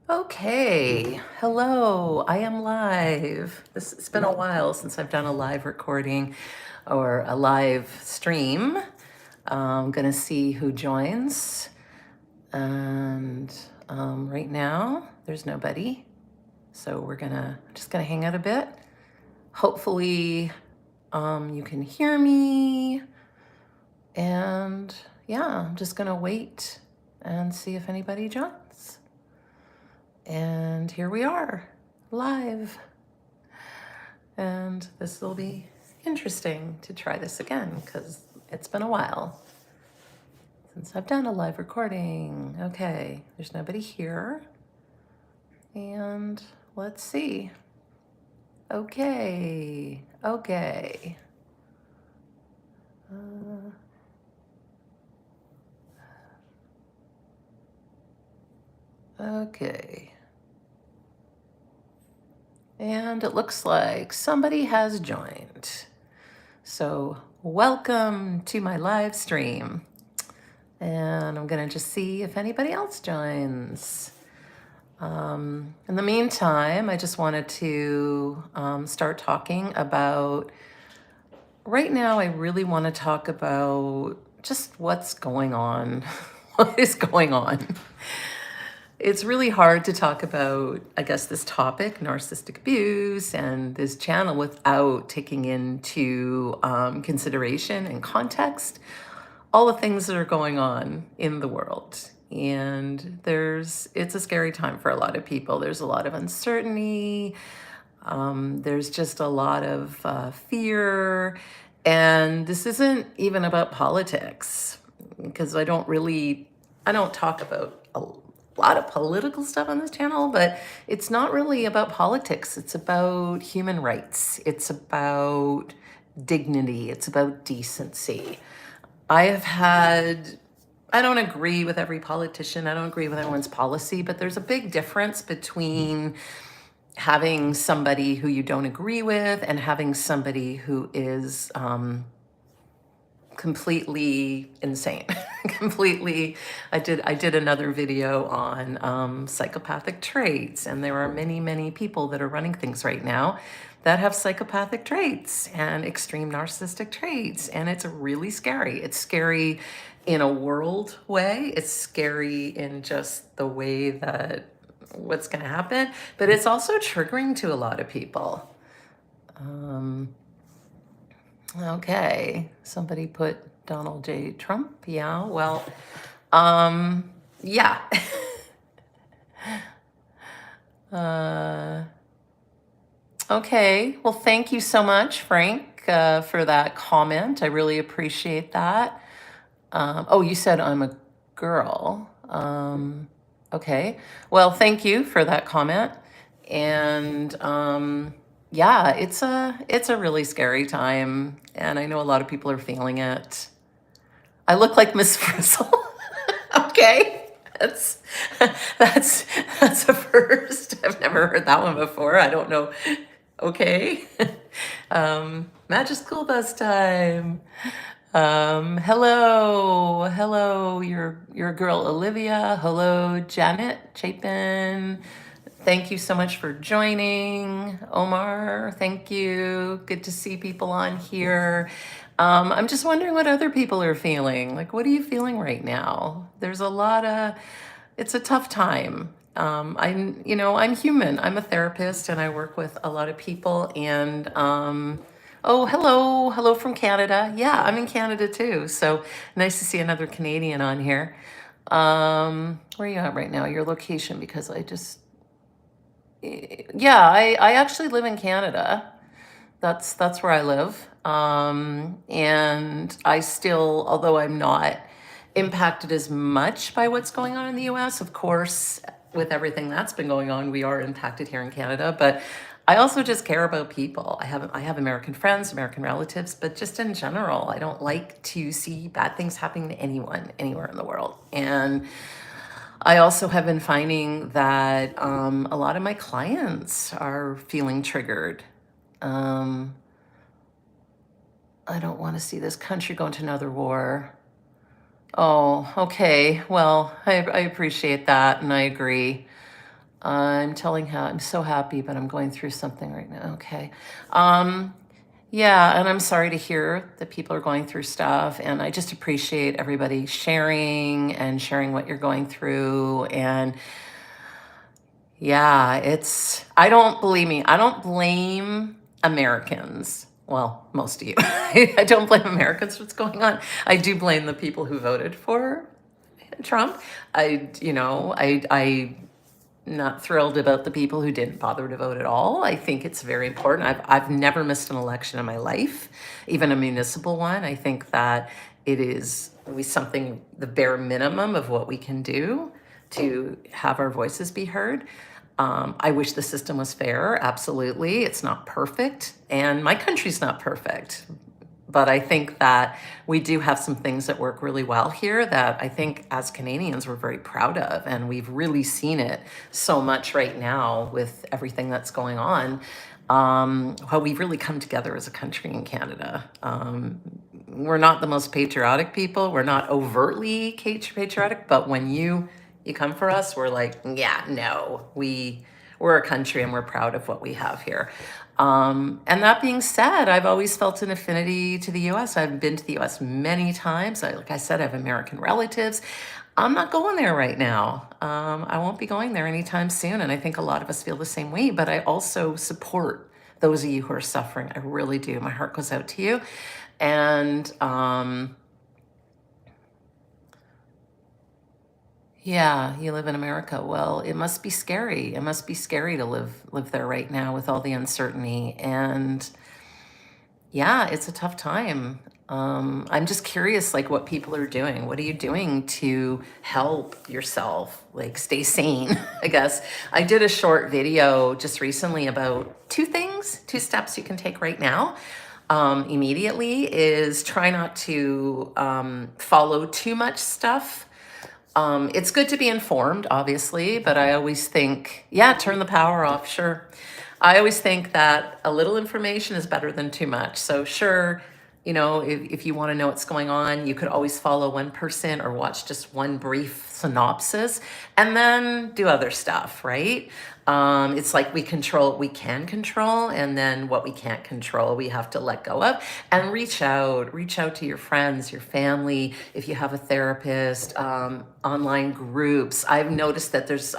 Okay, hello, I am live. It's been a while since I've done a live recording or a live stream. I'm gonna see who joins. And right now, there's nobody. So just gonna hang out a bit. Hopefully, you can hear me. And yeah, I'm just gonna wait and see if anybody joins. And here we are, live. And this will be interesting to try this again because it's been a while since I've done a live recording. Okay, there's nobody here. And let's see. Okay. Okay. And it looks like somebody has joined. So welcome to my live stream. And I'm gonna just see if anybody else joins. In the meantime, I just wanted to start talking about, right now I really want to talk about just what's going on. What is going on? It's really hard to talk about, I guess, this topic, narcissistic abuse, and this channel without taking into consideration and context all the things that are going on in the world. And it's a scary time for a lot of people. There's a lot of uncertainty. There's just a lot of fear. And this isn't even about politics, because I don't talk about a lot of political stuff on this channel, but it's not really about politics. It's about human rights. It's about dignity. It's about decency. I don't agree with every politician. I don't agree with everyone's policy, but there's a big difference between having somebody who you don't agree with and having somebody who is completely insane. Completely. I did another video on psychopathic traits, and there are many people that are running things right now that have psychopathic traits and extreme narcissistic traits, and it's really scary. It's scary in a world way. It's scary in just the way that what's going to happen, but it's also triggering to a lot of people. Okay, somebody put Donald J. Trump. Yeah, well, yeah. Okay, well, thank you so much, Frank, for that comment. I really appreciate that. Oh, you said I'm a girl. Okay, well, thank you for that comment. And yeah, it's a really scary time, and I know a lot of people are feeling it. I look like Miss Frizzle. Okay, that's that's a first. I've never heard that one before. I don't know. Okay, Magic School Bus time. Hello, your girl Olivia. Hello, Janet Chapin. Thank you so much for joining. Omar, thank you. Good to see people on here. I'm just wondering what other people are feeling. Like, what are you feeling right now? It's a tough time. I'm human. I'm a therapist and I work with a lot of people, and oh, hello from Canada. Yeah, I'm in Canada too. So nice to see another Canadian on here. Where are you at right now? Your location, because yeah, I actually live in Canada. That's where I live. And I still, although I'm not impacted as much by what's going on in the US, of course, with everything that's been going on, we are impacted here in Canada, but I also just care about people. I have American friends, American relatives, but just in general, I don't like to see bad things happening to anyone anywhere in the world. And I also have been finding that a lot of my clients are feeling triggered. I don't want to see this country go into another war. Oh, okay. Well, I appreciate that, and I agree. I'm telling her I'm so happy, but I'm going through something right now. Okay. Um, yeah, and I'm sorry to hear that people are going through stuff. And I just appreciate everybody sharing and sharing what you're going through. And yeah, I don't believe me, I don't blame Americans. Well, most of you. I don't blame Americans for what's going on. I do blame the people who voted for Trump. I not thrilled about the people who didn't bother to vote at all. I think it's very important. I've never missed an election in my life, even a municipal one. I think that it is something, the bare minimum of what we can do to have our voices be heard. I wish the system was fair. Absolutely. It's not perfect. And my country's not perfect. But I think that we do have some things that work really well here that I think as Canadians we're very proud of. And we've really seen it so much right now with everything that's going on. How we've really come together as a country in Canada. We're not the most patriotic people. We're not overtly patriotic, but when you come for us, we're like, yeah, no, we're a country and we're proud of what we have here. And that being said, I've always felt an affinity to the US. I've been to the US many times. Like I said, I have American relatives. I'm not going there right now. I won't be going there anytime soon. And I think a lot of us feel the same way, but I also support those of you who are suffering. I really do. My heart goes out to you. And, yeah, you live in America. Well, it must be scary. It must be scary to live there right now with all the uncertainty. And yeah, it's a tough time. I'm just curious, like what people are doing. What are you doing to help yourself, like stay sane? I guess I did a short video just recently about two steps you can take right now. Immediately is try not to follow too much stuff. It's good to be informed, obviously, but I always think, yeah, turn the power off, sure. I always think that a little information is better than too much. So sure, if you want to know what's going on, you could always follow one person or watch just one brief synopsis and then do other stuff, right? It's like we can control, and then what we can't control, we have to let go of and reach out to your friends, your family, if you have a therapist, online groups. I've noticed that there's,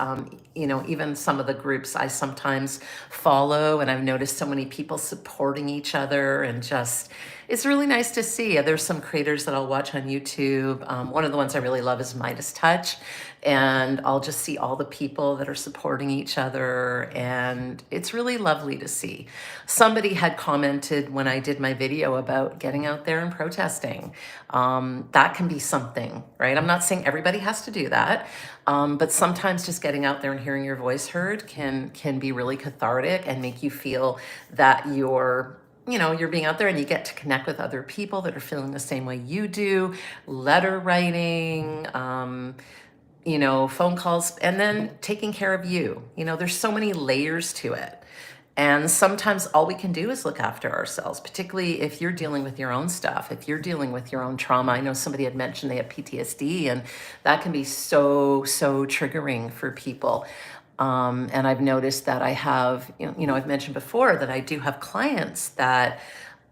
even some of the groups I sometimes follow, and I've noticed so many people supporting each other and just, it's really nice to see. There's some creators that I'll watch on YouTube. One of the ones I really love is Midas Touch. And I'll just see all the people that are supporting each other. And it's really lovely to see. Somebody had commented when I did my video about getting out there and protesting. That can be something, right? I'm not saying everybody has to do that. But sometimes just getting out there and hearing your voice heard can be really cathartic and make you feel that you're being out there and you get to connect with other people that are feeling the same way you do. Letter writing, phone calls, and then taking care of you. There's so many layers to it. And sometimes all we can do is look after ourselves, particularly if you're dealing with your own stuff, if you're dealing with your own trauma. I know somebody had mentioned they have PTSD, and that can be so triggering for people. And I've noticed that I have, I've mentioned before that I do have clients that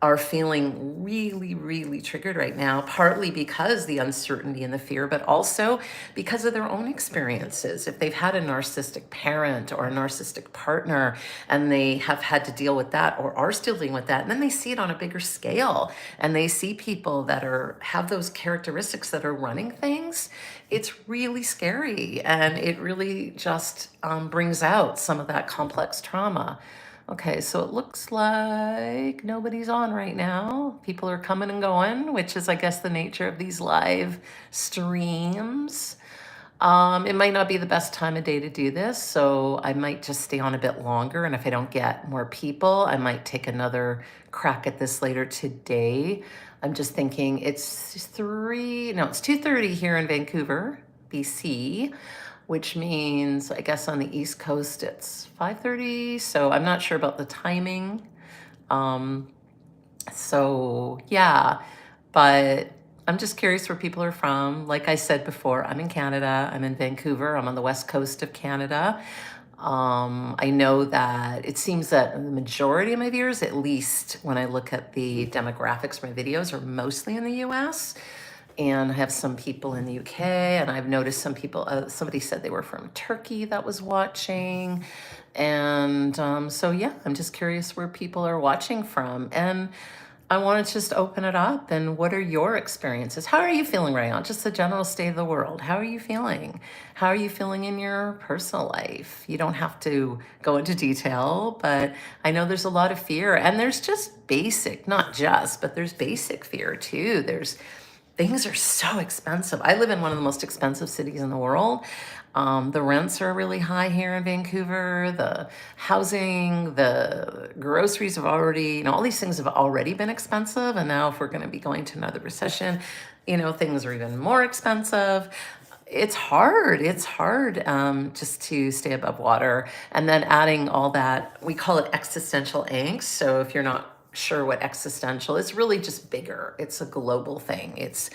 are feeling really triggered right now, partly because the uncertainty and the fear, but also because of their own experiences. If they've had a narcissistic parent or a narcissistic partner and they have had to deal with that or are still dealing with that, and then they see it on a bigger scale and they see people that have those characteristics that are running things, it's really scary. And it really just brings out some of that complex trauma. Okay, so it looks like nobody's on right now. People are coming and going, which is, I guess, the nature of these live streams. It might not be the best time of day to do this, so I might just stay on a bit longer. And if I don't get more people, I might take another crack at this later today. I'm just thinking it's 2:30 here in Vancouver, BC, which means I guess on the East Coast it's 5:30. So I'm not sure about the timing. So yeah, but I'm just curious where people are from. Like I said before, I'm in Canada. I'm in Vancouver. I'm on the west coast of Canada. I know that it seems that the majority of my viewers, at least when I look at the demographics for my videos, are mostly in the US. And I have some people in the UK, and I've noticed some people, somebody said they were from Turkey that was watching. And so, yeah, I'm just curious where people are watching from. And I want to just open it up. And what are your experiences? How are you feeling right now? Just the general state of the world. How are you feeling? How are you feeling in your personal life? You don't have to go into detail, but I know there's a lot of fear, and there's just basic, not just, but there's basic fear too. There's things are so expensive. I live in one of the most expensive cities in the world. The rents are really high here in Vancouver. The housing, the groceries have already, all these things have already been expensive. And now, if we're going to be going to another recession, things are even more expensive. It's hard. It's hard just to stay above water. And then adding all that, we call it existential angst. So if you're not sure what existential, it's really just bigger. It's a global thing. It's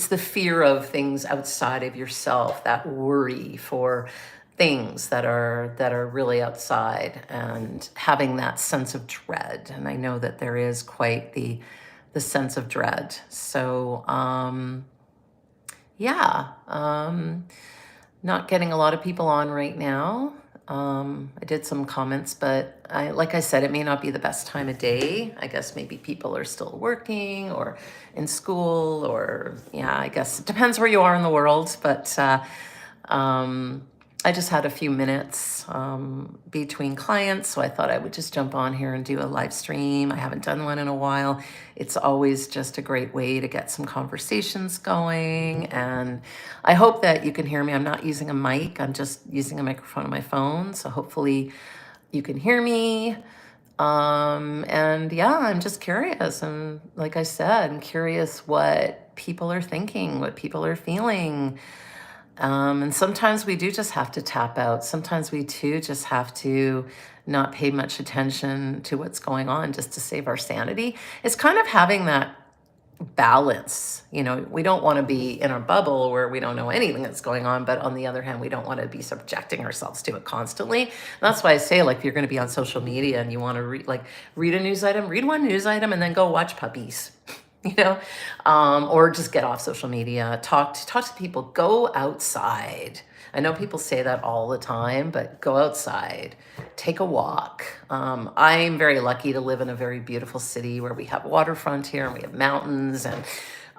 the fear of things outside of yourself, that worry for things that are really outside, and having that sense of dread. And I know that there is quite the sense of dread. So yeah, not getting a lot of people on right now. I did some comments, but like I said, it may not be the best time of day. I guess maybe people are still working or in school, or yeah, I guess it depends where you are in the world. But I just had a few minutes between clients, so I thought I would just jump on here and do a live stream. I haven't done one in a while. It's always just a great way to get some conversations going, and I hope that you can hear me. I'm not using a mic, I'm just using a microphone on my phone, so hopefully you can hear me. And yeah, I'm just curious. And like I said, I'm curious what people are thinking, what people are feeling. And sometimes we do just have to tap out. Sometimes we too just have to not pay much attention to what's going on just to save our sanity. It's kind of having that balance. We don't want to be in a bubble where we don't know anything that's going on, but on the other hand, we don't want to be subjecting ourselves to it constantly. And that's why I say, like, if you're going to be on social media and you want to read a news item, read one news item and then go watch puppies. Or just get off social media, talk to people, go outside. I know people say that all the time, but go outside, take a walk. I'm very lucky to live in a very beautiful city where we have waterfront here and we have mountains, and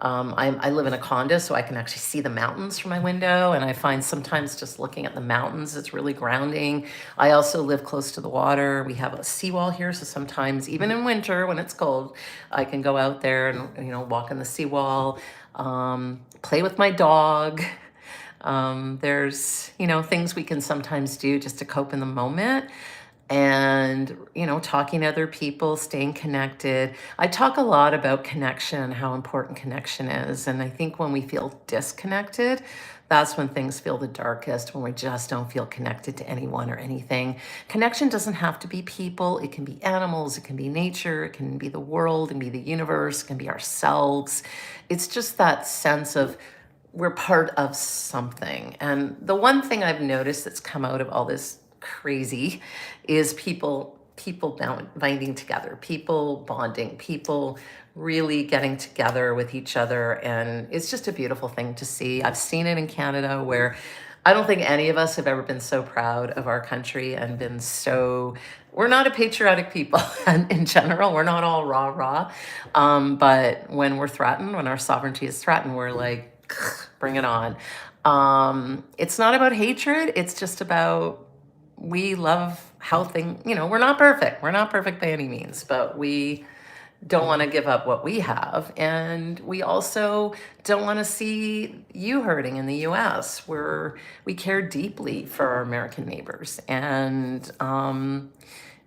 I live in a condo, so I can actually see the mountains from my window, and I find sometimes just looking at the mountains, it's really grounding. I also live close to the water. We have a seawall here, so sometimes, even in winter when it's cold, I can go out there and walk on the seawall, play with my dog. There's things we can sometimes do just to cope in the moment. And talking to other people, staying connected. I talk a lot about connection, how important connection is. And I think when we feel disconnected, that's when things feel the darkest, when we just don't feel connected to anyone or anything. Connection doesn't have to be people. It can be animals, it can be nature, it can be the world, it can be the universe, it can be ourselves. It's just that sense of we're part of something. And the one thing I've noticed that's come out of all this crazy is people binding together, people bonding, people really getting together with each other. And it's just a beautiful thing to see. I've seen it in Canada, where I don't think any of us have ever been so proud of our country and been so, we're not a patriotic people in general. We're not all rah. But when we're threatened, when our sovereignty is threatened, we're like, bring it on. It's not about hatred. It's just about, we love how we're not perfect. We're not perfect by any means, but we don't want to give up what we have. And we also don't want to see you hurting in the US, where we care deeply for our American neighbors. And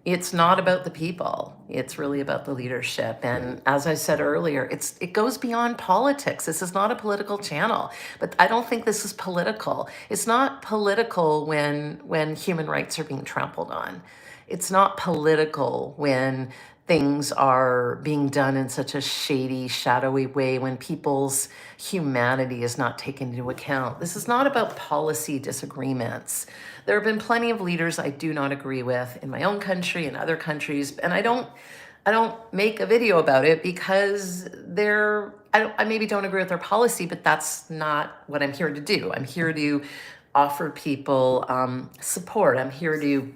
it's not about the people. It's really about the leadership. And as I said earlier, it goes beyond politics. This is not a political channel, but I don't think this is political. It's not political when human rights are being trampled on. It's not political when things are being done in such a shady, shadowy way, when people's humanity is not taken into account. This is not about policy disagreements. There have been plenty of leaders I do not agree with in my own country and other countries, and I don't make a video about it because I maybe don't agree with their policy, but that's not what I'm here to do. I'm here to offer people support. I'm here to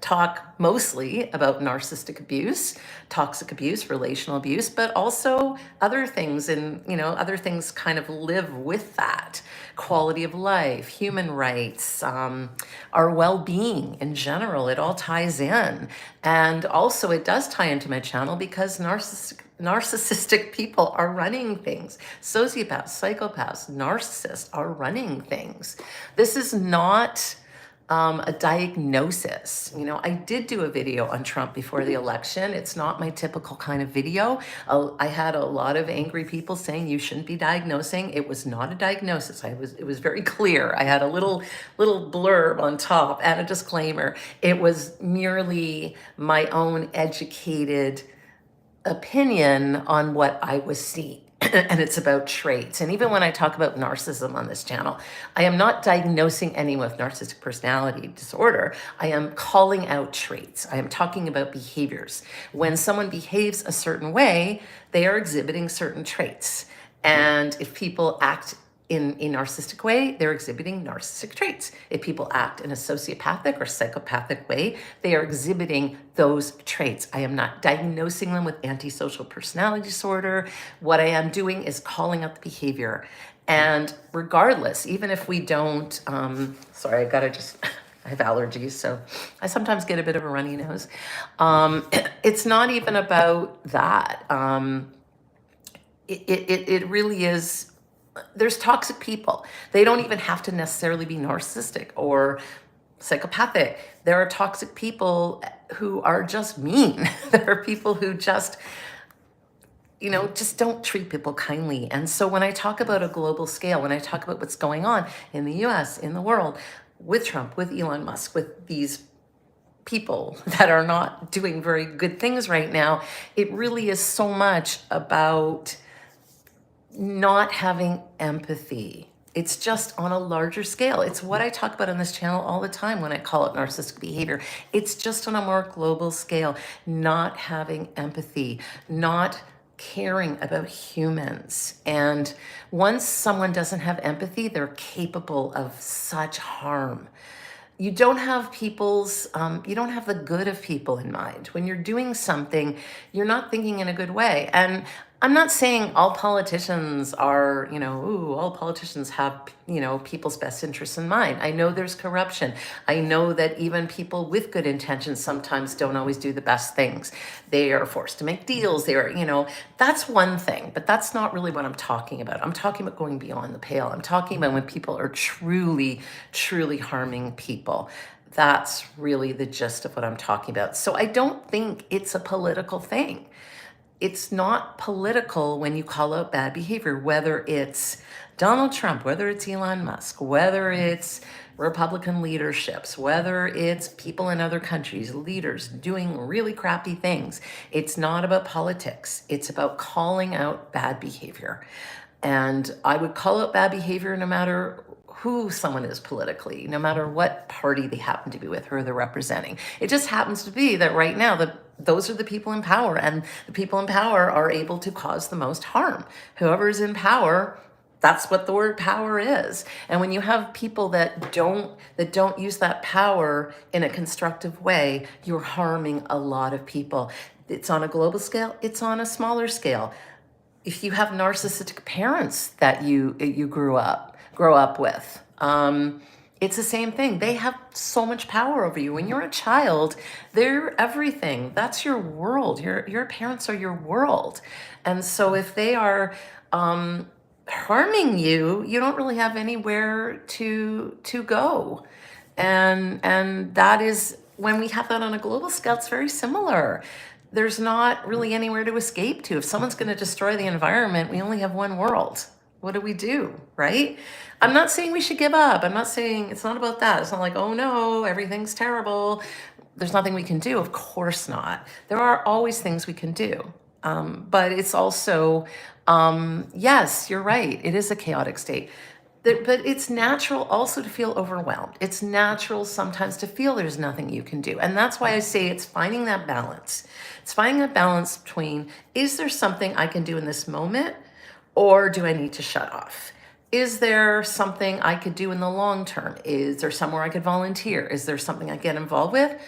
talk mostly about narcissistic abuse, toxic abuse, relational abuse, but also other things, and other things kind of live with that: quality of life, human rights, our well-being in general. It all ties in. And also it does tie into my channel because narcissistic people are running things. Sociopaths, psychopaths, narcissists are running things. This is not a diagnosis. I did do a video on Trump before the election. It's not my typical kind of video. I had a lot of angry people saying you shouldn't be diagnosing. It was not a diagnosis. It was very clear. I had a little blurb on top and a disclaimer. It was merely my own educated opinion on what I was seeing. And it's about traits. And even when I talk about narcissism on this channel, I am not diagnosing anyone with narcissistic personality disorder. I am calling out traits. I am talking about behaviors. When someone behaves a certain way, they are exhibiting certain traits. And if people act in a narcissistic way, they're exhibiting narcissistic traits. If people act in a sociopathic or psychopathic way, they are exhibiting those traits. I am not diagnosing them with antisocial personality disorder. What I am doing is calling out the behavior. And regardless, even if we don't, sorry, I have allergies, so I sometimes get a bit of a runny nose. It's not even about that. It really is. There's toxic people. They don't even have to necessarily be narcissistic or psychopathic. There are toxic people who are just mean. There are people who just don't treat people kindly. And so when I talk about a global scale, when I talk about what's going on in the US, in the world, with Trump, with Elon Musk, with these people that are not doing very good things right now, it really is so much about not having empathy. It's just on a larger scale. It's what I talk about on this channel all the time when I call it narcissistic behavior. It's just on a more global scale, not having empathy, not caring about humans. And once someone doesn't have empathy, they're capable of such harm. You don't have you don't have the good of people in mind. When you're doing something, you're not thinking in a good way. And I'm not saying all politicians are, all politicians have, people's best interests in mind. I know there's corruption. I know that even people with good intentions sometimes don't always do the best things. They are forced to make deals. That's one thing, but that's not really what I'm talking about. I'm talking about going beyond the pale. I'm talking about when people are truly, truly harming people. That's really the gist of what I'm talking about. So I don't think it's a political thing. It's not political when you call out bad behavior, whether it's Donald Trump, whether it's Elon Musk, whether it's Republican leaderships, whether it's people in other countries, leaders doing really crappy things. It's not about politics. It's about calling out bad behavior. And I would call out bad behavior no matter who someone is politically, no matter what party they happen to be with, who they're representing. It just happens to be that right now, those are the people in power, and the people in power are able to cause the most harm. Whoever is in power, that's what the word power is. And when you have people that don't use that power in a constructive way, you're harming a lot of people. It's on a global scale, it's on a smaller scale. If you have narcissistic parents that you grow up with, it's the same thing. They have so much power over you. When you're a child, they're everything. That's your world. Your parents are your world. And so if they are harming you, you don't really have anywhere to go. And that is, when we have that on a global scale, it's very similar. There's not really anywhere to escape to. If someone's going to destroy the environment, we only have one world. What do we do, right? I'm not saying we should give up. I'm not saying, it's not about that. It's not like, oh no, everything's terrible. there's nothing we can do. Of course not. There are always things we can do. But it's also, yes, you're right. It is a chaotic state. But it's natural also to feel overwhelmed. It's natural sometimes to feel there's nothing you can do. And that's why I say it's finding that balance. It's finding that balance between, is there something I can do in this moment, or do I need to shut off? Is there something I could do in the long term? Is there somewhere I could volunteer? Is there something I get involved with?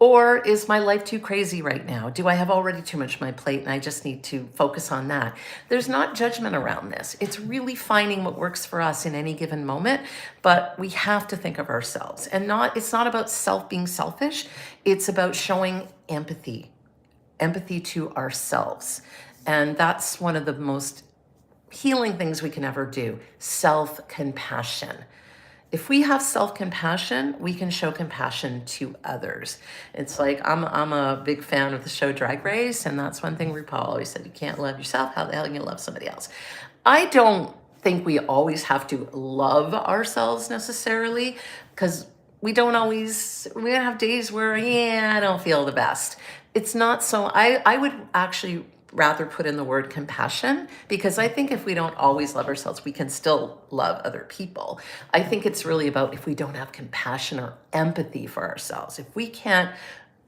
Or is my life too crazy right now? Do I have already too much on my plate and I just need to focus on that? There's not judgment around this. It's really finding what works for us in any given moment, but we have to think of ourselves. And it's not about being selfish. It's about showing empathy to ourselves. And that's one of the most healing things we can ever do, self-compassion. If we have self-compassion, we can show compassion to others. It's like, I'm a big fan of the show Drag Race, and that's one thing RuPaul always said, you can't love yourself, how the hell can you love somebody else? I don't think we always have to love ourselves necessarily, because we have days where, I don't feel the best. It's not so, I would actually rather put in the word compassion, because I think if we don't always love ourselves, we can still love other people. I think it's really about if we don't have compassion or empathy for ourselves. If we can't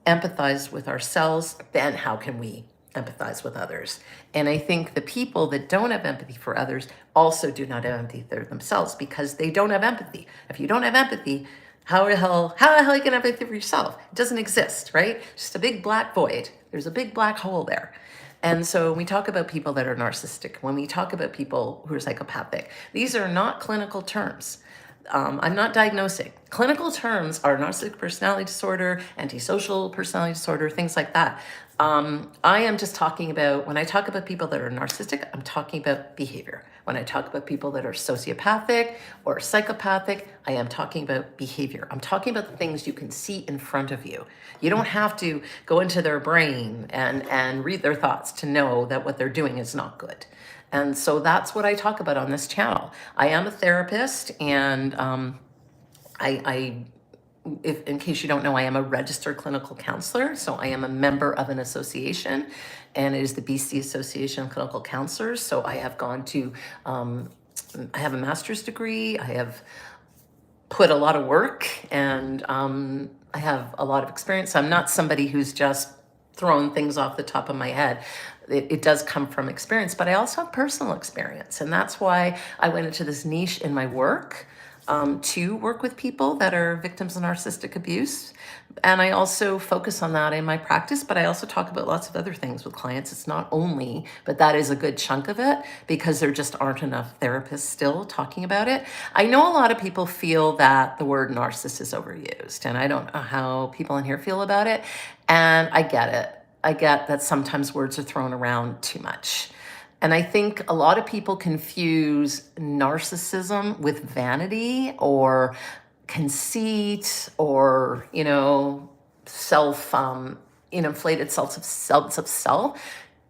empathize with ourselves, then how can we empathize with others? And I think the people that don't have empathy for others also do not have empathy for themselves, because they don't have empathy. If you don't have empathy, how the hell you can have empathy for yourself? It doesn't exist, right? Just a big black void. There's a big black hole there. And so when we talk about people that are narcissistic, when we talk about people who are psychopathic, these are not clinical terms. I'm not diagnosing. Clinical terms are narcissistic personality disorder, antisocial personality disorder, things like that. I am just talking about, when I talk about people that are narcissistic, I'm talking about behavior. When I talk about people that are sociopathic or psychopathic, I am talking about behavior. I'm talking about the things you can see in front of you. You don't have to go into their brain and read their thoughts to know that what they're doing is not good. And so that's what I talk about on this channel. I am a therapist, and if, in case you don't know, I am a registered clinical counselor. So I am a member of an association, and it is the BC Association of Clinical Counselors. So I have gone to, I have a master's degree. I have put a lot of work, and I have a lot of experience. I'm not somebody who's just throwing things off the top of my head. It does come from experience, but I also have personal experience. And that's why I went into this niche in my work, to work with people that are victims of narcissistic abuse. And I also focus on that in my practice, but I also talk about lots of other things with clients. It's not only, but that is a good chunk of it, because there just aren't enough therapists still talking about it. I know a lot of people feel that the word narcissist is overused, and I don't know how people in here feel about it. And I get it. I get that sometimes words are thrown around too much. And I think a lot of people confuse narcissism with vanity or conceit or, inflated sense of self.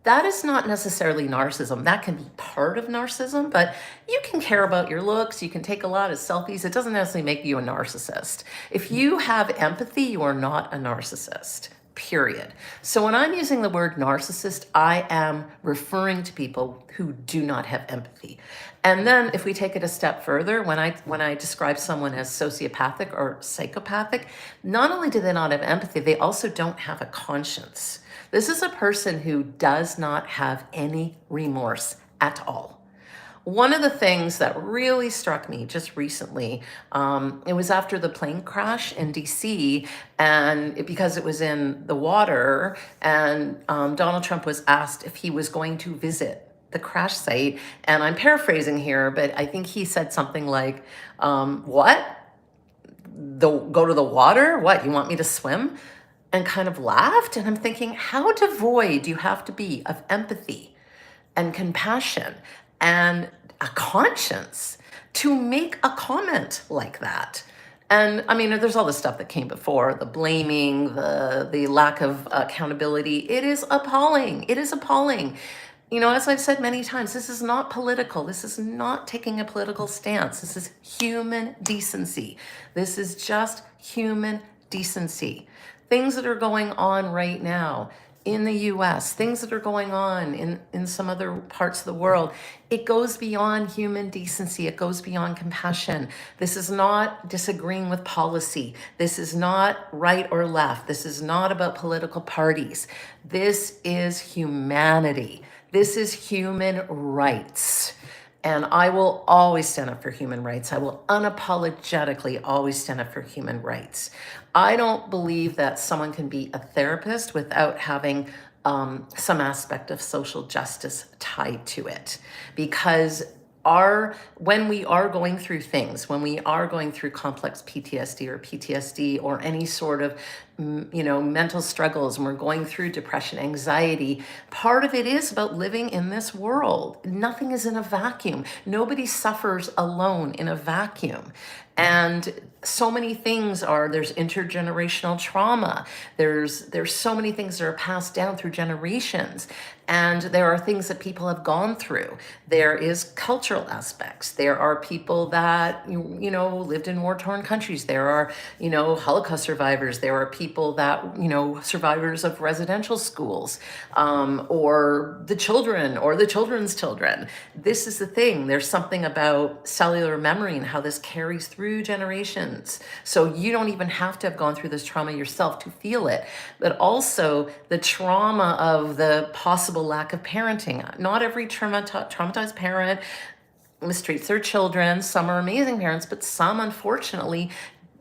That is not necessarily narcissism. That can be part of narcissism, but you can care about your looks. You can take a lot of selfies. It doesn't necessarily make you a narcissist. If you have empathy, you are not a narcissist. Period. So when I'm using the word narcissist, I am referring to people who do not have empathy. And then if we take it a step further, when I describe someone as sociopathic or psychopathic, not only do they not have empathy, they also don't have a conscience. This is a person who does not have any remorse at all. One of the things that really struck me just recently, it was after the plane crash in DC, and because it was in the water, and Donald Trump was asked if he was going to visit the crash site. And I'm paraphrasing here, but I think he said something like, what? Go to the water? What, you want me to swim? And kind of laughed. And I'm thinking, how devoid do you have to be of empathy and compassion and a conscience to make a comment like that? And I mean, there's all the stuff that came before, the blaming, the lack of accountability. It is appalling. It is appalling. As I've said many times, this is not political. This is not taking a political stance. This is human decency. This is just human decency. things that are going on right now in the US, things that are going on in some other parts of the world. It goes beyond human decency. It goes beyond compassion. This is not disagreeing with policy. This is not right or left. This is not about political parties. This is humanity. This is human rights. And I will always stand up for human rights. I will unapologetically always stand up for human rights. I don't believe that someone can be a therapist without having some aspect of social justice tied to it. Because when we are going through things, when we are going through complex PTSD or any sort of mental struggles, and we're going through depression, anxiety, part of it is about living in this world. Nothing is in a vacuum. Nobody suffers alone in a vacuum. And so many things there's intergenerational trauma. There's so many things that are passed down through generations. And there are things that people have gone through. There is cultural aspects. There are people that, lived in war-torn countries. There are, Holocaust survivors. There are people that, survivors of residential schools, or the children or the children's children. This is the thing. There's something about cellular memory and how this carries through generations. So you don't even have to have gone through this trauma yourself to feel it, but also the trauma of the possible lack of parenting. Not every traumatized parent mistreats their children. Some are amazing parents, but some, unfortunately,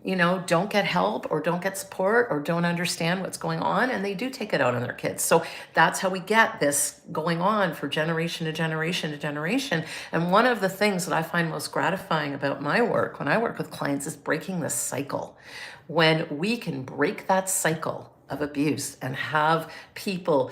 don't get help or don't get support or don't understand what's going on, and they do take it out on their kids. So that's how we get this going on for generation to generation to generation. And one of the things that I find most gratifying about my work when I work with clients is breaking this cycle. When we can break that cycle of abuse and have people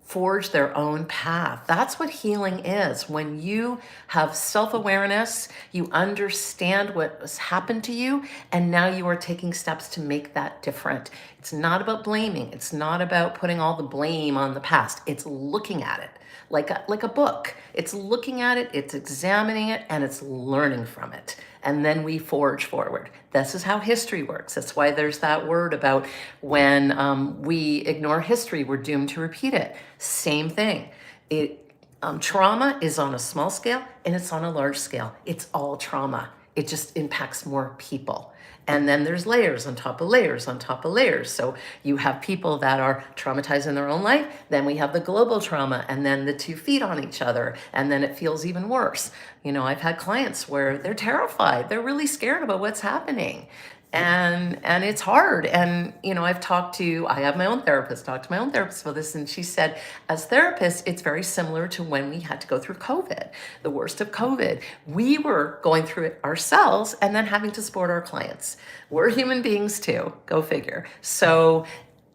forge their own path. That's what healing is. When you have self-awareness, you understand what has happened to you, and now you are taking steps to make that different. It's not about blaming. It's not about putting all the blame on the past. It's looking at it like a book. It's looking at it, it's examining it, and it's learning from it. And then we forge forward. This is how history works. That's why there's that word about when we ignore history, we're doomed to repeat it. Same thing. Trauma is on a small scale and it's on a large scale. It's all trauma. It just impacts more people. And then there's layers on top of layers on top of layers. So you have people that are traumatized in their own life. Then we have the global trauma, and then the two feed on each other. And then it feels even worse. I've had clients where they're terrified. They're really scared about what's happening. And it's hard. And, I have my own therapist, talked to my own therapist about this. And she said, as therapists, it's very similar to when we had to go through COVID, the worst of COVID. We were going through it ourselves and then having to support our clients. We're human beings too, go figure. So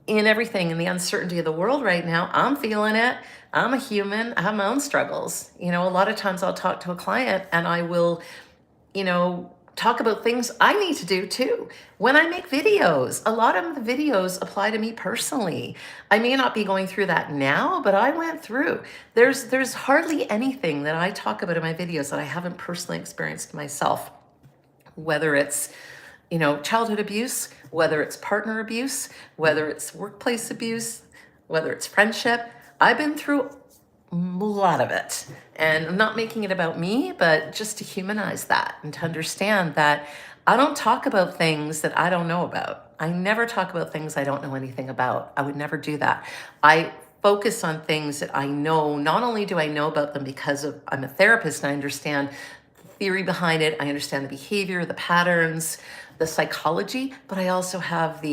in everything, in the uncertainty of the world right now, I'm feeling it. I'm a human. I have my own struggles. A lot of times I'll talk to a client and I will, talk about things I need to do too. When I make videos, a lot of the videos apply to me personally. I may not be going through that now, but I went through. There's hardly anything that I talk about in my videos that I haven't personally experienced myself. Whether it's, childhood abuse, whether it's partner abuse, whether it's workplace abuse, whether it's friendship. I've been through a lot of it. And I'm not making it about me, but just to humanize that and to understand that I don't talk about things that I don't know about. I never talk about things I don't know anything about. I would never do that. I focus on things that I know. Not only do I know about them because I'm a therapist and I understand the theory behind it, I understand the behavior, the patterns, the psychology, but I also have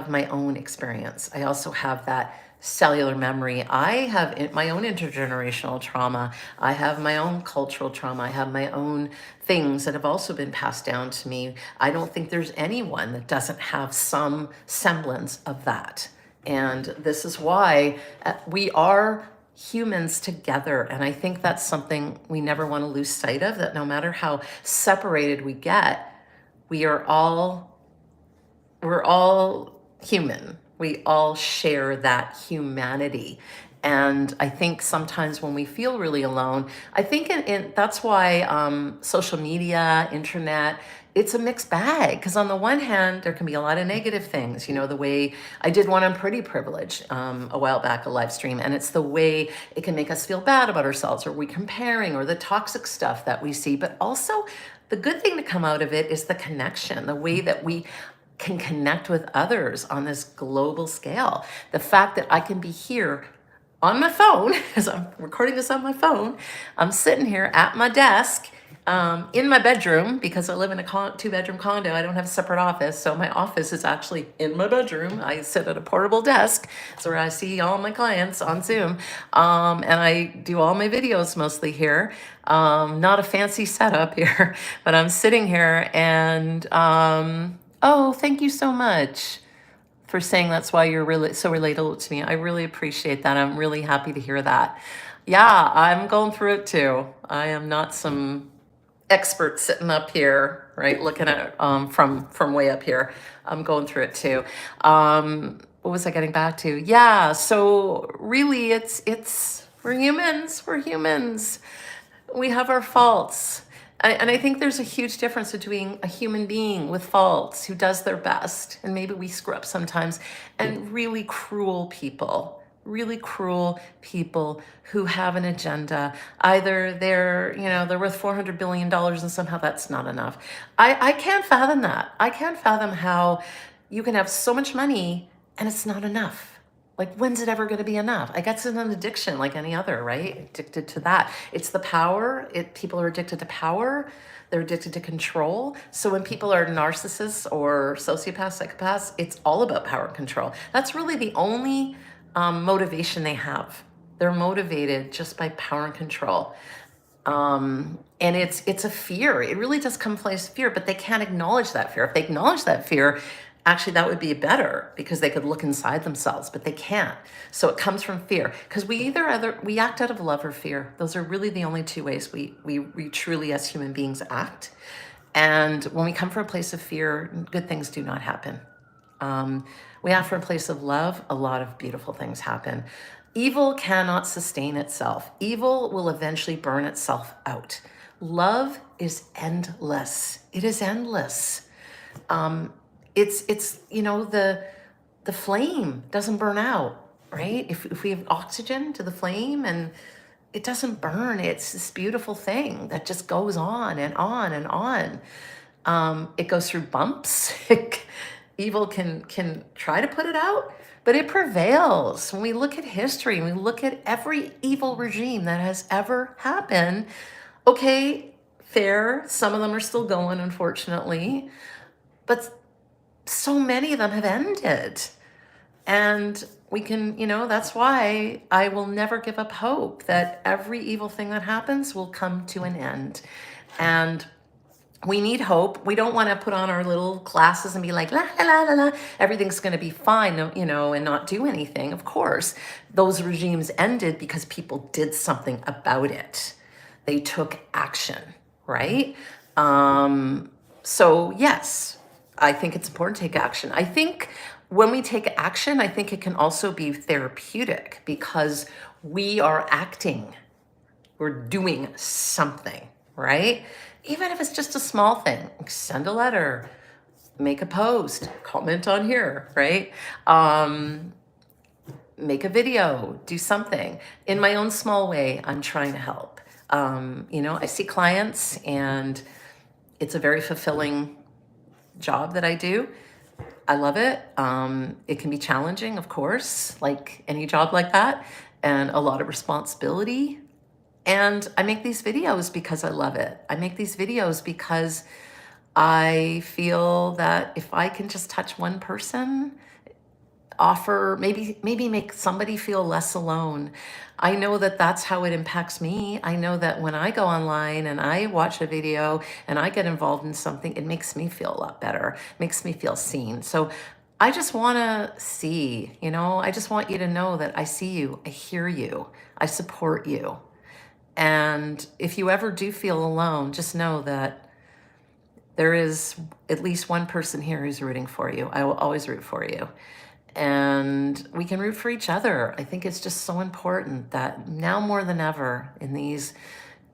my own experience. I also have that cellular memory. I have my own intergenerational trauma. I have my own cultural trauma. I have my own things that have also been passed down to me. I don't think there's anyone that doesn't have some semblance of that. And this is why we are humans together. And I think that's something we never want to lose sight of, that no matter how separated we get, we're all human. We all share that humanity. And I think sometimes when we feel really alone, I think that's why social media, internet, it's a mixed bag, because on the one hand, there can be a lot of negative things. You know, the way I did one on pretty privilege a while back, a live stream, and it's the way it can make us feel bad about ourselves, or we comparing, or the toxic stuff that we see. But also, the good thing to come out of it is the connection, the way that we can connect with others on this global scale. The fact that I can be here on my phone, as I'm recording this on my phone, I'm sitting here at my desk in my bedroom, because I live in a 2-bedroom condo. I don't have a separate office, so my office is actually in my bedroom. I sit at a portable desk, so where I see all my clients on Zoom, and I do all my videos mostly here. Not a fancy setup here, but I'm sitting here, and oh, thank you so much for saying that's why you're really so relatable to me. I really appreciate that. I'm really happy to hear that. Yeah, I'm going through it too. I am not some expert sitting up here, right, looking at from way up here. I'm going through it too. What was I getting back to? Yeah, so really it's we're humans. We're humans. We have our faults. And I think there's a huge difference between a human being with faults who does their best, and maybe we screw up sometimes, and really cruel people who have an agenda. Either they're worth $400 billion and somehow that's not enough. I can't fathom that. I can't fathom how you can have so much money and it's not enough. Like, when's it ever going to be enough? I guess it's an addiction like any other, right? Addicted to that. It's the power. People are addicted to power. They're addicted to control. So when people are narcissists or sociopaths, psychopaths, it's all about power and control. That's really the only motivation they have. They're motivated just by power and control. And it's a fear. It really does come from a place of fear, but they can't acknowledge that fear. If they acknowledge that fear, actually that would be better, because they could look inside themselves, but they can't. So it comes from fear, because we act out of love or fear. Those are really the only two ways we truly as human beings act. And when we come from a place of fear, good things do not happen. We act from a place of love, a lot of beautiful things happen. Evil cannot sustain itself. Evil will eventually burn itself out. Love is endless. It is endless. It's the flame doesn't burn out, right? If we have oxygen to the flame and it doesn't burn, it's this beautiful thing that just goes on and on and on. It goes through bumps. Evil can try to put it out, but it prevails. When we look at history, we look at every evil regime that has ever happened, okay, fair, some of them are still going, unfortunately, but so many of them have ended. And we can, that's why I will never give up hope that every evil thing that happens will come to an end. And we need hope. We don't want to put on our little glasses and be like, la, la, la, la, everything's going to be fine, and not do anything. Of course, those regimes ended because people did something about it. They took action, right? So yes, I think it's important to take action. I think when we take action, I think it can also be therapeutic, because we are acting. We're doing something, right? Even if it's just a small thing, send a letter, make a post, comment on here, right? Make a video, do something. In my own small way, I'm trying to help. I see clients, and it's a very fulfilling job that I do. I love it. It can be challenging, of course, like any job like that, and a lot of responsibility. And I make these videos because I love it. I make these videos because I feel that if I can just touch one person, offer, maybe make somebody feel less alone. I know that that's how it impacts me. I know that when I go online and I watch a video and I get involved in something, it makes me feel a lot better, makes me feel seen. So I just want to see, I just want you to know that I see you, I hear you, I support you. And if you ever do feel alone, just know that there is at least one person here who's rooting for you. I will always root for you. And we can root for each other. I think it's just so important that now more than ever, in these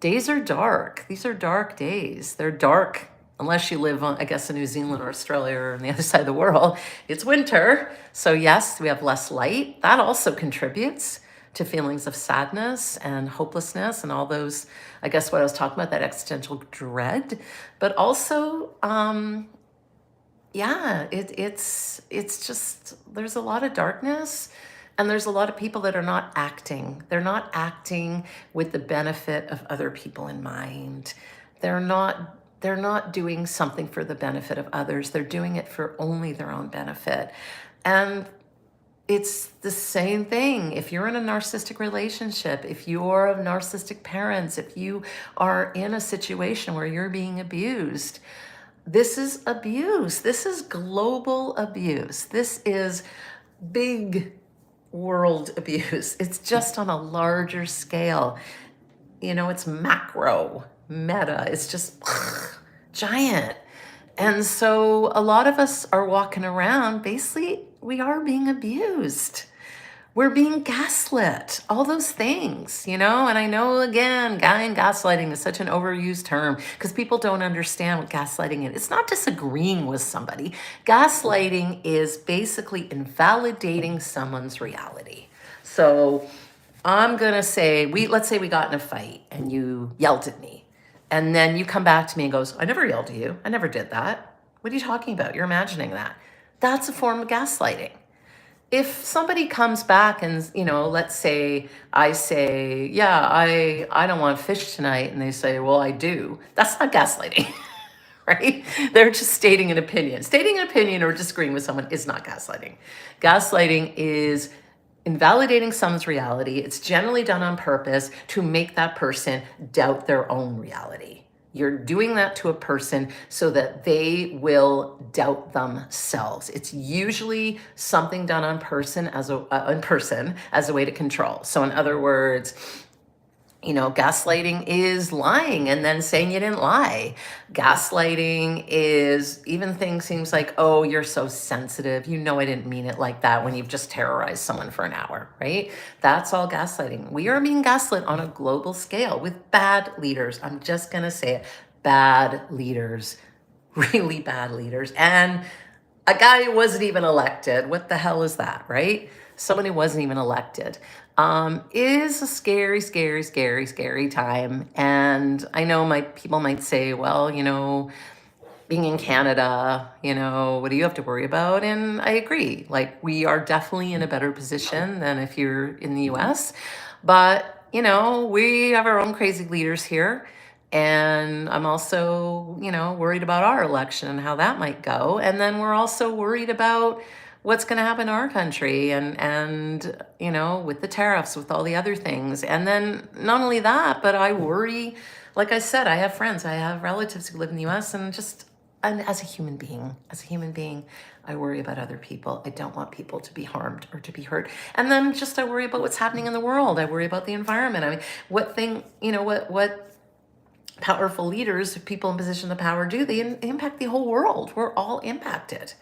days are dark. These are dark days. They're dark unless you live on, I guess, in New Zealand or Australia or on the other side of the world, it's winter. So yes, we have less light. That also contributes to feelings of sadness and hopelessness and all those, I guess what I was talking about, that existential dread. But also, yeah, it's just, there's a lot of darkness, and there's a lot of people that are not acting. They're not acting with the benefit of other people in mind. They're not doing something for the benefit of others. They're doing it for only their own benefit. And it's the same thing. If you're in a narcissistic relationship, if you're of narcissistic parents, if you are in a situation where you're being abused, this is abuse. This is global abuse. This is big world abuse. It's just on a larger scale. It's macro, meta. It's just giant. And so a lot of us are walking around, basically, we are being abused. We're being gaslit, all those things, and I know, again, gaslighting is such an overused term because people don't understand what gaslighting is. It's not disagreeing with somebody. Gaslighting is basically invalidating someone's reality. So I'm going to say, let's say we got in a fight and you yelled at me. And then you come back to me and goes, I never yelled at you. I never did that. What are you talking about? You're imagining that. That's a form of gaslighting. If somebody comes back and, let's say I say, yeah, I don't want fish tonight. And they say, well, I do. That's not gaslighting, right? They're just stating an opinion. Stating an opinion or disagreeing with someone is not gaslighting. Gaslighting is invalidating someone's reality. It's generally done on purpose to make that person doubt their own reality. You're doing that to a person so that they will doubt themselves. It's usually something done on person as a way to control. So in other words, gaslighting is lying and then saying you didn't lie. Gaslighting is even things seems like, oh, you're so sensitive. I didn't mean it like that, when you've just terrorized someone for an hour, right? That's all gaslighting. We are being gaslit on a global scale with bad leaders. I'm just going to say it. Bad leaders, really bad leaders. And a guy who wasn't even elected. What the hell is that, right? Someone who wasn't even elected. Is a scary, scary, scary, scary time. And I know people might say, well, being in Canada, what do you have to worry about? And I agree. Like, we are definitely in a better position than if you're in the US. But, we have our own crazy leaders here. And I'm also, worried about our election and how that might go. And then we're also worried about what's going to happen to our country and with the tariffs, with all the other things. And then not only that, but I worry, like I said, I have friends, I have relatives who live in the US, and as a human being, I worry about other people. I don't want people to be harmed or to be hurt. And then I worry about what's happening in the world. I worry about the environment. I mean, what powerful leaders, people in position of power do, they impact the whole world. We're all impacted.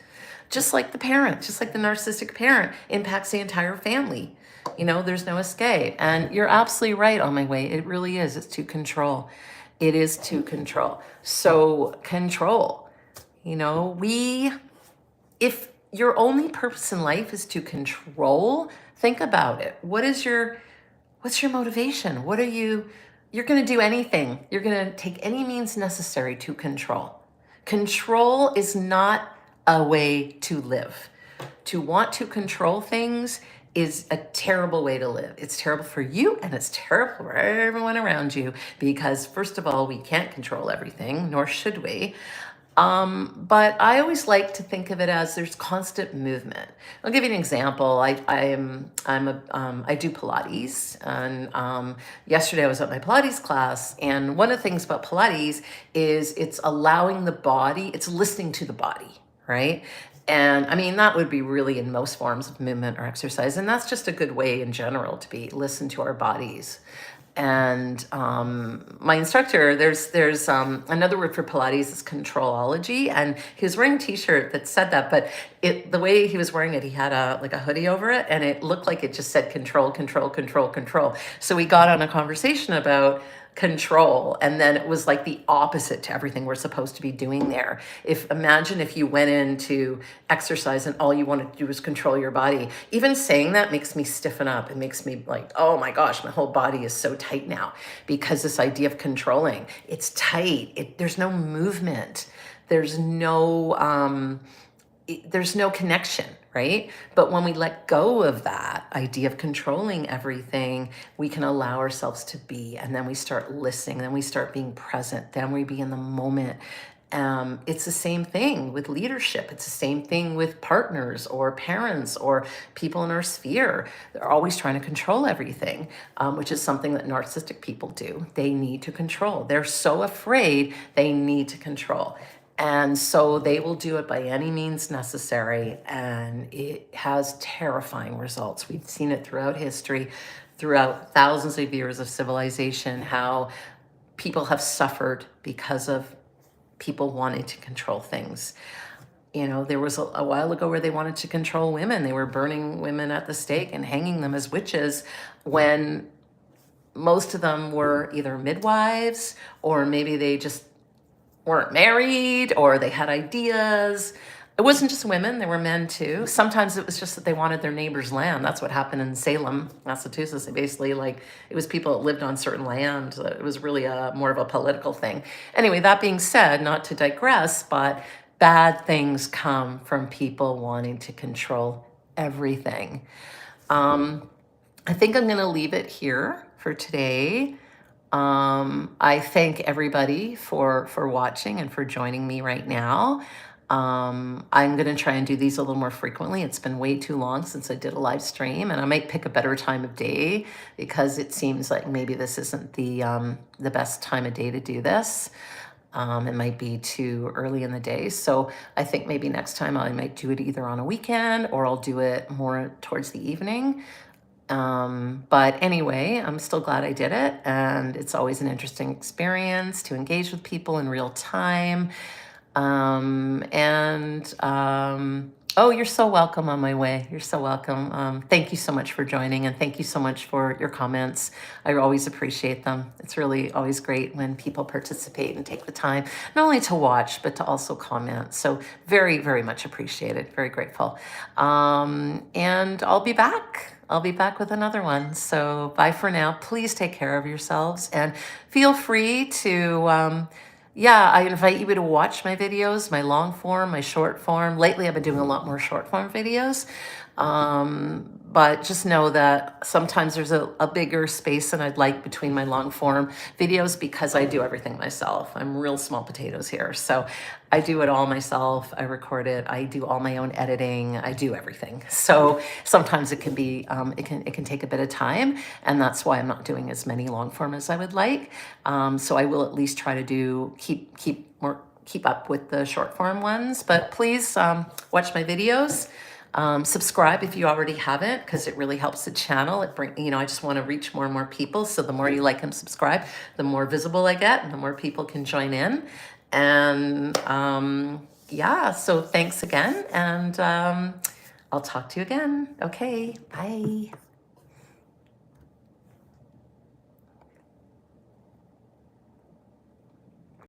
Just like the narcissistic parent impacts the entire family. There's no escape. And you're absolutely right on my way. It really is. It's to control. It is to control. So control, if your only purpose in life is to control, think about it. What's your motivation? You're going to do anything. You're going to take any means necessary to control. Control is not a way to live. To want to control things is a terrible way to live. It's terrible for you, and it's terrible for everyone around you, because first of all, we can't control everything, nor should we. But I always like to think of it as there's constant movement. I'll give you an example. I do Pilates, and yesterday I was at my Pilates class, and one of the things about Pilates is it's allowing the body, it's listening to the body, right? And I mean, that would be really in most forms of movement or exercise. And that's just a good way in general to listen to our bodies. And my instructor, there's another word for Pilates is controlology, and he was wearing a t-shirt that said that, but the way he was wearing it, he had a hoodie over it, and it looked like it just said control, control, control, control. So we got on a conversation about control. And then it was like the opposite to everything we're supposed to be doing there. Imagine if you went into exercise and all you wanted to do was control your body. Even saying that makes me stiffen up. It makes me like, oh my gosh, my whole body is so tight now, because this idea of controlling, it's tight. There's no movement. There's no connection, right? But when we let go of that idea of controlling everything, we can allow ourselves to be, and then we start listening, then we start being present, then we be in the moment. It's the same thing with leadership. It's the same thing with partners or parents or people in our sphere. They're always trying to control everything, which is something that narcissistic people do. They need to control. They're so afraid they need to control. And so they will do it by any means necessary, and it has terrifying results. We've seen it throughout history, throughout thousands of years of civilization, how people have suffered because of people wanting to control things. You know, there was a while ago where they wanted to control women. They were burning women at the stake and hanging them as witches, when most of them were either midwives, or maybe they just weren't married, or they had ideas. It wasn't just women, there were men too. Sometimes it was just that they wanted their neighbor's land. That's what happened in Salem, Massachusetts. They basically, like, it was people that lived on certain land. It was really more of a political thing. Anyway, that being said, not to digress, but bad things come from people wanting to control everything. I think I'm gonna leave it here for today. I thank everybody for watching and for joining me right now. I'm going to try and do these a little more frequently. It's been way too long since I did a live stream, and I might pick a better time of day, because it seems like maybe this isn't the best time of day to do this. It might be too early in the day. So I think maybe next time I might do it either on a weekend, or I'll do it more towards the evening. But anyway, I'm still glad I did it, and it's always an interesting experience to engage with people in real time. Oh, you're so welcome on my way. You're so welcome. Thank you so much for joining, and thank you so much for your comments. I always appreciate them. It's really always great when people participate and take the time, not only to watch, but to also comment. So very, very much appreciated. Very grateful. And I'll be back. I'll be back with another one. So bye for now. Please take care of yourselves, and feel free to, yeah, I invite you to watch my videos, my long form, my short form. Lately, I've been doing a lot more short form videos. But just know that sometimes there's a bigger space than I'd like between my long form videos, because I do everything myself. I'm real small potatoes here. So I do it all myself. I record it. I do all my own editing. I do everything. So sometimes it can be, it can take a bit of time, and that's why I'm not doing as many long form as I would like. So I will at least try to keep up with the short form ones, but please watch my videos. Subscribe if you already haven't, because it really helps the channel. I just want to reach more and more people. So the more you like and subscribe, the more visible I get, and the more people can join in. And yeah, so thanks again, and I'll talk to you again. Okay, bye.